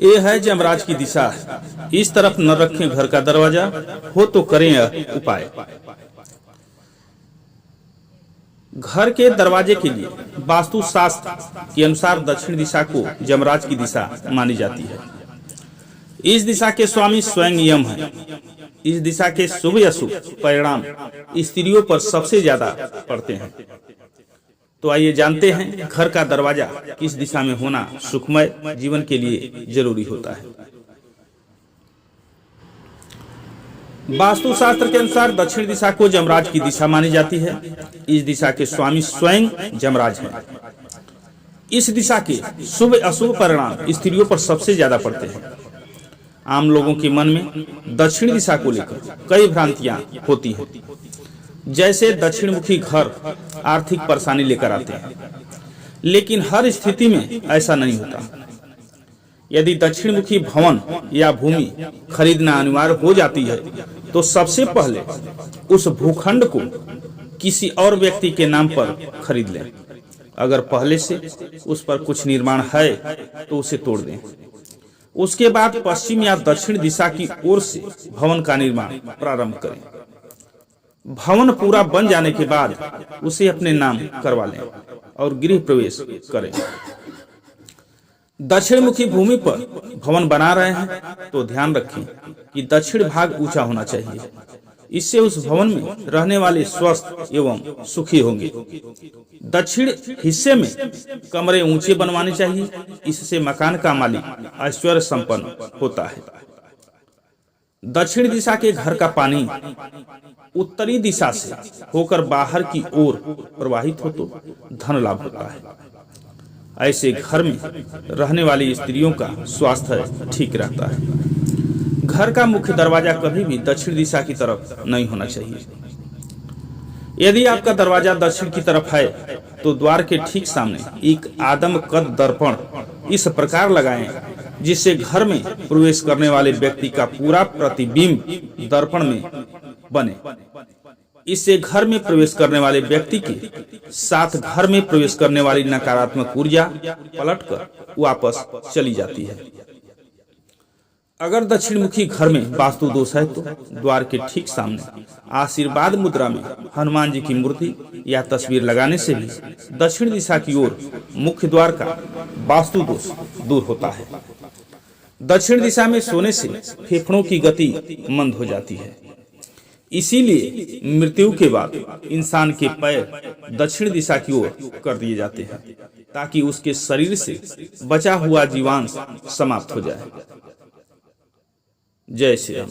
ये है जमराज की दिशा। इस तरफ न रखें घर का दरवाजा, हो तो करें यह उपाय। घर के दरवाजे के लिए वास्तु शास्त्र के अनुसार दक्षिण दिशा को जमराज की दिशा मानी जाती है। इस दिशा के स्वामी स्वयं यम है। इस दिशा के शुभ अशुभ परिणाम स्त्रियों पर सबसे ज्यादा पड़ते हैं। तो आइए जानते हैं घर का दरवाजा किस दिशा में होना सुखमय जीवन के लिए जरूरी होता है। वास्तु शास्त्र के अनुसार दक्षिण दिशा को जमराज की दिशा मानी जाती है। इस दिशा के स्वामी स्वयं जमराज हैं। इस दिशा के शुभ अशुभ परिणाम स्त्रियों पर सबसे ज्यादा पड़ते हैं। आम लोगों के मन में दक्षिण दिशा को लेकर कई भ्रांतियां होती हैं, जैसे दक्षिण मुखी घर आर्थिक परेशानी लेकर आते हैं, लेकिन हर स्थिति में ऐसा नहीं होता। यदि दक्षिण मुखी भवन या भूमि खरीदना अनिवार्य हो जाती है तो सबसे पहले उस भूखंड को किसी और व्यक्ति के नाम पर खरीद लें। अगर पहले से उस पर कुछ निर्माण है तो उसे तोड़ दें। उसके बाद पश्चिम या दक्षिण दिशा की ओर से भवन का निर्माण प्रारंभ करें। भवन पूरा बन जाने के बाद उसे अपने नाम करवा लें और गृह प्रवेश करें। दक्षिण मुखी भूमि पर भवन बना रहे हैं तो ध्यान रखें कि दक्षिण भाग ऊंचा होना चाहिए। इससे उस भवन में रहने वाले स्वस्थ एवं सुखी होंगे। दक्षिण हिस्से में कमरे ऊंचे बनवाने चाहिए। इससे मकान का मालिक ऐश्वर्य संपन्न होता है। दक्षिण दिशा के घर का पानी उत्तरी दिशा से होकर बाहर की ओर प्रवाहित हो तो धन लाभ होता है। ऐसे घर में रहने वाली स्त्रियों का स्वास्थ्य ठीक रहता है। घर का मुख्य दरवाजा कभी भी दक्षिण दिशा की तरफ नहीं होना चाहिए। यदि आपका दरवाजा दक्षिण की तरफ है तो द्वार के ठीक सामने एक आदम कद दर्पण इस प्रकार लगाएं जिससे घर में प्रवेश करने वाले व्यक्ति का पूरा प्रतिबिंब दर्पण में बने। इससे घर में प्रवेश करने वाले व्यक्ति के साथ घर में प्रवेश करने वाली नकारात्मक ऊर्जा पलटकर वापस चली जाती है। अगर दक्षिण मुखी घर में वास्तु दोष है तो द्वार के ठीक सामने आशीर्वाद मुद्रा में हनुमान जी की मूर्ति या तस्वीर लगाने से भी दक्षिण दिशा की ओर मुख्य द्वार का वास्तु दोष दूर होता है। दक्षिण दिशा में सोने से फेफड़ों की गति मंद हो जाती है। इसीलिए मृत्यु के बाद इंसान के पैर दक्षिण दिशा की ओर कर दिए जाते हैं ताकि उसके शरीर से बचा हुआ जीवांश समाप्त हो जाए। जय श्री राम।